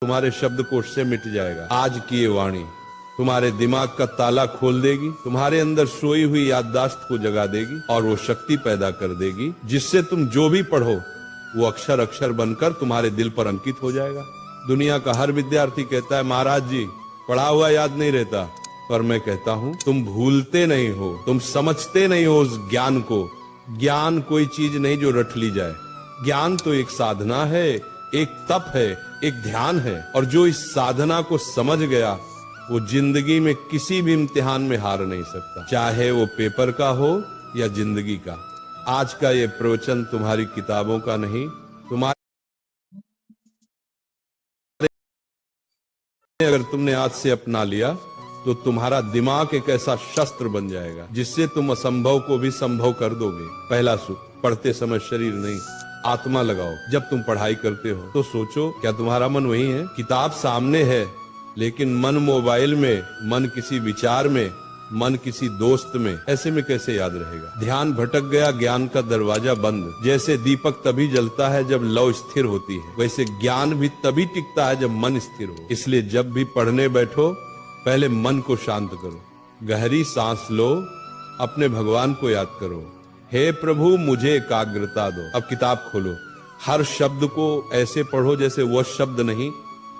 तुम्हारे शब्दकोश से मिट जाएगा। आज की ये वाणी तुम्हारे दिमाग का ताला खोल देगी, तुम्हारे अंदर सोई हुई याददाश्त को जगा देगी और वो शक्ति पैदा कर देगी जिससे तुम जो भी पढ़ो वो अक्षर अक्षर बनकर तुम्हारे दिल पर अंकित हो जाएगा। दुनिया का हर विद्यार्थी कहता है महाराज जी पढ़ा हुआ याद नहीं रहता, पर मैं कहता हूं तुम भूलते नहीं हो, तुम समझते नहीं हो उस ज्ञान को। ज्ञान कोई चीज नहीं जो रट ली जाए, ज्ञान तो एक साधना है, एक तप है, एक ध्यान है। और जो इस साधना को समझ गया वो जिंदगी में किसी भी इम्तिहान में हार नहीं सकता, चाहे वो पेपर का हो या जिंदगी का। आज का ये प्रवचन तुम्हारी किताबों का नहीं, तुम्हारे अगर तुमने आज से अपना लिया तो तुम्हारा दिमाग एक ऐसा शस्त्र बन जाएगा जिससे तुम असंभव को भी संभव कर दोगे। पहला सूत्र, पढ़ते समय शरीर नहीं आत्मा लगाओ। जब तुम पढ़ाई करते हो तो सोचो क्या तुम्हारा मन वही है? किताब सामने है लेकिन मन मोबाइल में, मन किसी विचार में, मन किसी दोस्त में, ऐसे में कैसे याद रहेगा? ध्यान भटक गया, ज्ञान का दरवाजा बंद। जैसे दीपक तभी जलता है जब लौ स्थिर होती है, वैसे ज्ञान भी तभी टिकता है जब मन स्थिर हो। इसलिए जब भी पढ़ने बैठो पहले मन को शांत करो, गहरी सांस लो, अपने भगवान को याद करो, हे प्रभु मुझे एकाग्रता दो। अब किताब खोलो, हर शब्द को ऐसे पढ़ो जैसे वह शब्द नहीं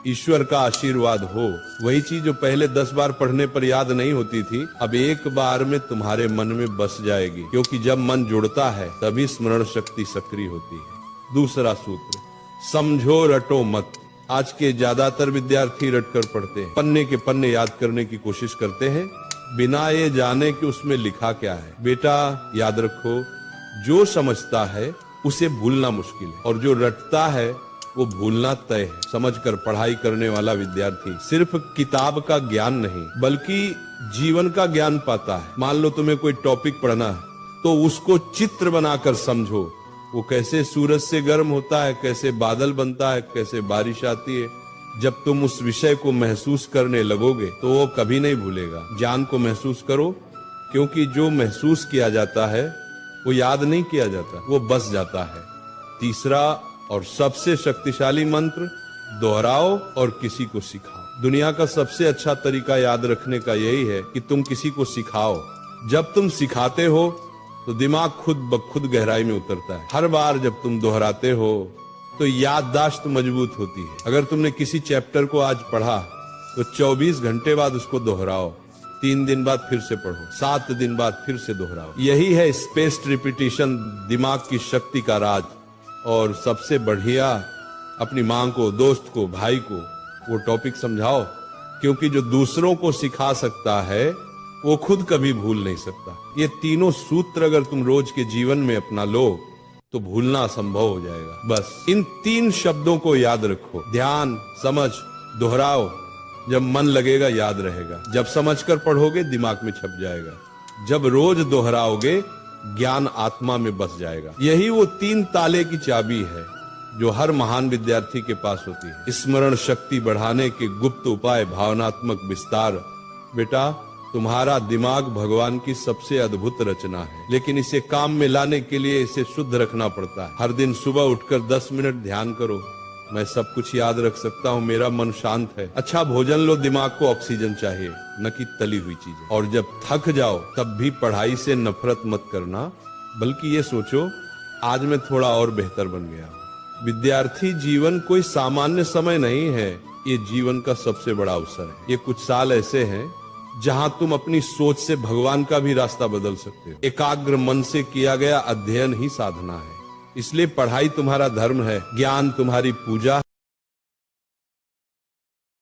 ईश्वर का आशीर्वाद हो। वही चीज जो पहले 10 बार पढ़ने पर याद नहीं होती थी अब एक बार में तुम्हारे मन में बस जाएगी, क्योंकि जब मन जुड़ता है तभी स्मरण शक्ति सक्रिय होती है। दूसरा सूत्र, समझो रटो मत। आज के ज्यादातर विद्यार्थी रटकर पढ़ते हैं, पन्ने के पन्ने याद करने की कोशिश करते हैं बिना ये जाने कि उसमें लिखा क्या है। बेटा याद रखो, जो समझता है उसे भूलना मुश्किल है और जो रटता है वो भूलना तय है। समझकर पढ़ाई करने वाला विद्यार्थी सिर्फ किताब का ज्ञान नहीं बल्कि जीवन का ज्ञान पाता है। मान लो तुम्हें कोई टॉपिक पढ़ना है तो उसको चित्र बनाकर समझो, वो कैसे सूरज से गर्म होता है, कैसे बादल बनता है, कैसे बारिश आती है। जब तुम उस विषय को महसूस करने लगोगे तो वो कभी नहीं भूलेगा। ज्ञान को महसूस करो, क्योंकि जो महसूस किया जाता है वो याद नहीं किया जाता, वो बस जाता है। तीसरा और सबसे शक्तिशाली मंत्र, दोहराओ और किसी को सिखाओ। दुनिया का सबसे अच्छा तरीका याद रखने का यही है कि तुम किसी को सिखाओ। जब तुम सिखाते हो तो दिमाग खुद ब खुद गहराई में उतरता है। हर बार जब तुम दोहराते हो तो याददाश्त मजबूत होती है। अगर तुमने किसी चैप्टर को आज पढ़ा तो 24 घंटे बाद उसको दोहराओ, 3 दिन बाद फिर से पढ़ो, 7 दिन बाद फिर से दोहराओ। यही है स्पेस्ड रिपीटिशन, दिमाग की शक्ति का राज। और सबसे बढ़िया, अपनी माँ को, दोस्त को, भाई को वो टॉपिक समझाओ, क्योंकि जो दूसरों को सिखा सकता है वो खुद कभी भूल नहीं सकता। ये तीनों सूत्र अगर तुम रोज के जीवन में अपना लो तो भूलना असंभव हो जाएगा। बस इन 3 शब्दों को याद रखो, ध्यान, समझ, दोहराओ। जब मन लगेगा याद रहेगा, जब समझकर पढ़ोगे दिमाग में छप जाएगा, जब रोज दोहराओगे ज्ञान आत्मा में बस जाएगा। यही वो 3 ताले की चाबी है जो हर महान विद्यार्थी के पास होती है। स्मरण शक्ति बढ़ाने के गुप्त उपाय, भावनात्मक विस्तार। बेटा तुम्हारा दिमाग भगवान की सबसे अद्भुत रचना है, लेकिन इसे काम में लाने के लिए इसे शुद्ध रखना पड़ता है। हर दिन सुबह उठकर 10 मिनट ध्यान करो, मैं सब कुछ याद रख सकता हूँ, मेरा मन शांत है। अच्छा भोजन लो, दिमाग को ऑक्सीजन चाहिए, न कि तली हुई चीजें। और जब थक जाओ तब भी पढ़ाई से नफरत मत करना, बल्कि ये सोचो आज मैं थोड़ा और बेहतर बन गया। विद्यार्थी जीवन कोई सामान्य समय नहीं है, ये जीवन का सबसे बड़ा अवसर है। ये कुछ साल ऐसे हैं जहां तुम अपनी सोच से भगवान का भी रास्ता बदल सकते हो। एकाग्र मन से किया गया अध्ययन ही साधना है। इसलिए पढ़ाई तुम्हारा धर्म है, ज्ञान तुम्हारी पूजा।